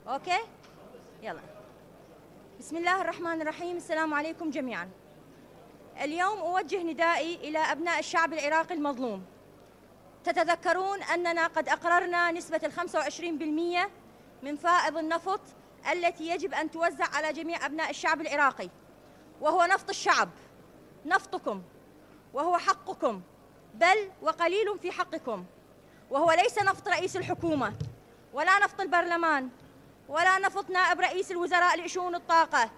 اوكي يلا. بسم الله الرحمن الرحيم. السلام عليكم جميعا. اليوم اوجه ندائي الى ابناء الشعب العراقي المظلوم. تتذكرون اننا قد اقررنا نسبة 25% من فائض النفط التي يجب ان توزع على جميع ابناء الشعب العراقي، وهو نفط الشعب، نفطكم، وهو حقكم، بل وقليل في حقكم، وهو ليس نفط رئيس الحكومة ولا نفط البرلمان ولا نفط نائب رئيس الوزراء لشؤون الطاقة،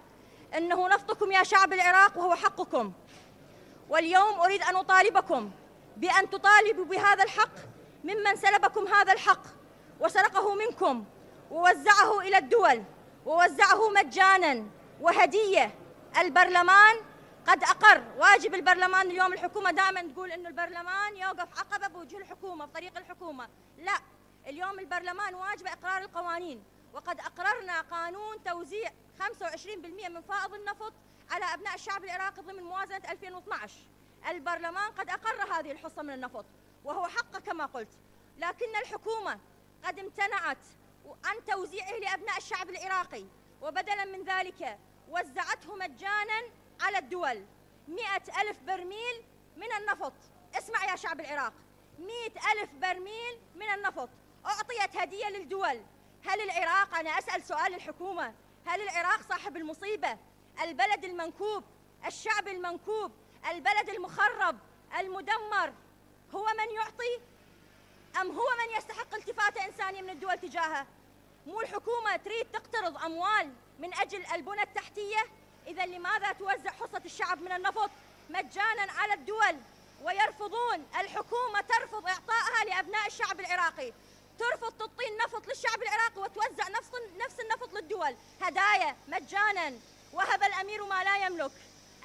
إنه نفطكم يا شعب العراق وهو حقكم. واليوم أريد أن أطالبكم بأن تطالبوا بهذا الحق ممن سلبكم هذا الحق وسرقه منكم ووزعه إلى الدول ووزعه مجانا وهدية. البرلمان قد أقر واجب البرلمان اليوم. الحكومة دائما تقول إنه البرلمان يوقف عقبة بوجه الحكومة بطريق الحكومة، لا، اليوم البرلمان واجب إقرار القوانين، وقد أقررنا قانون توزيع 25% من فائض النفط على أبناء الشعب العراقي ضمن موازنة 2012. البرلمان قد أقر هذه الحصة من النفط وهو حقه كما قلت، لكن الحكومة قد امتنعت عن توزيعه لأبناء الشعب العراقي، وبدلا من ذلك وزعته مجانا على الدول. 100,000 برميل من النفط، اسمع يا شعب العراق، 100,000 برميل من النفط أعطيت هدية للدول. هل العراق، أنا أسأل سؤال الحكومة، هل العراق صاحب المصيبة؟ البلد المنكوب، الشعب المنكوب، البلد المخرب المدمر، هو من يعطي أم هو من يستحق التفاتة إنسانية من الدول تجاهه؟ مو الحكومة تريد تقترض أموال من أجل البنى التحتية؟ إذا لماذا توزع حصة الشعب من النفط مجانا على الدول ويرفضون؟ الحكومة ترفض إعطائها لأبناء الشعب العراقي، ترفض تعطي النفط للشعب العراقي وتوزع نفس النفط للدول هدايا مجانا. وهب الأمير ما لا يملك.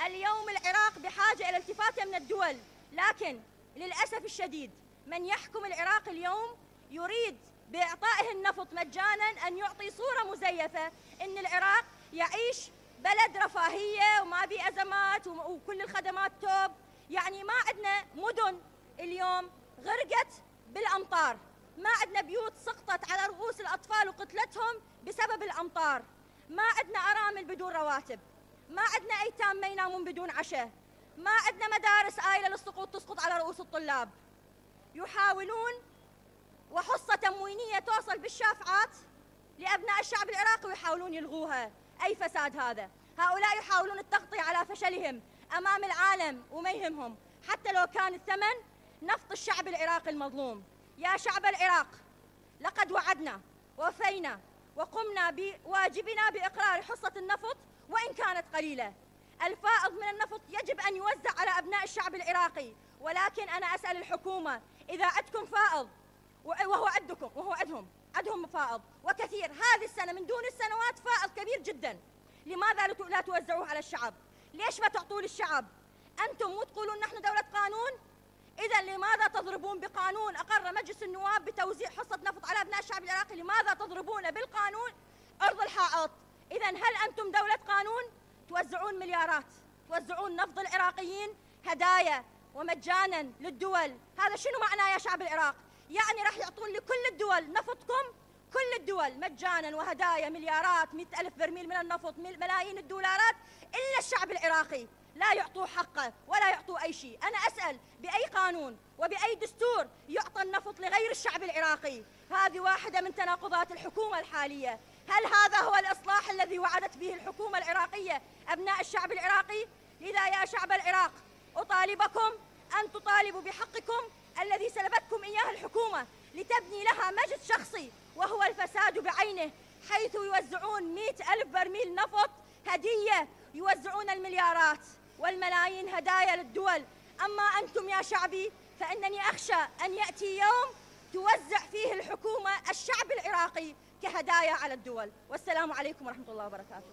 اليوم العراق بحاجة إلى التفاتة من الدول، لكن للأسف الشديد من يحكم العراق اليوم يريد بإعطائه النفط مجانا أن يعطي صورة مزيفة إن العراق يعيش بلد رفاهية وما بي أزمات وكل الخدمات توب. يعني ما عندنا مدن اليوم غرقت بالأمطار، ما عندنا بيوت سقطت على رؤوس الأطفال وقتلتهم بسبب الأمطار، ما عندنا أرامل بدون رواتب، ما عندنا أيتام ما ينامون بدون عشاء، ما عندنا مدارس آيلة للسقوط تسقط على رؤوس الطلاب. يحاولون وحصة تموينية توصل بالشافعات لأبناء الشعب العراقي ويحاولون يلغوها. أي فساد هذا؟ هؤلاء يحاولون التغطية على فشلهم أمام العالم وما يهمهم، حتى لو كان الثمن نفط الشعب العراقي المظلوم. يا شعب العراق، لقد وعدنا ووفينا وقمنا بواجبنا بإقرار حصة النفط وإن كانت قليلة. الفائض من النفط يجب أن يوزع على أبناء الشعب العراقي، ولكن أنا أسأل الحكومة، إذا عندكم فائض وهو عندهم فائض وكثير، هذه السنة من دون السنوات فائض كبير جدا، لماذا لا توزعوه على الشعب؟ ليش ما تعطوه للشعب؟ أنتم مو تقولون نحن دولة قانون؟ إذا لماذا تضربون بقانون أقر مجلس النواب بتوزيع حصة نفط على أبناء الشعب العراقي؟ لماذا تضربون بالقانون أرض الحائط؟ إذا هل أنتم دولة قانون؟ توزعون مليارات، توزعون نفط العراقيين هدايا ومجانا للدول. هذا شنو معناه يا شعب العراق؟ يعني راح يعطون لكل الدول نفطكم، كل الدول مجانا وهدايا مليارات، 100,000 برميل من النفط، ملايين الدولارات، إلا الشعب العراقي لا يعطوه حقه ولا يعطوه أي شيء. أنا أسأل بأي قانون وبأي دستور يعطى النفط لغير الشعب العراقي؟ هذه واحدة من تناقضات الحكومة الحالية. هل هذا هو الإصلاح الذي وعدت به الحكومة العراقية أبناء الشعب العراقي؟ لذا يا شعب العراق أطالبكم أن تطالبوا بحقكم الذي سلبتكم إياه الحكومة لتبني لها مجد شخصي وهو الفساد بعينه، حيث يوزعون 100,000 برميل نفط هدية، يوزعون المليارات والملايين هدايا للدول. أما أنتم يا شعبي فإنني أخشى أن يأتي يوم توزع فيه الحكومة الشعب العراقي كهدايا على الدول. والسلام عليكم ورحمة الله وبركاته.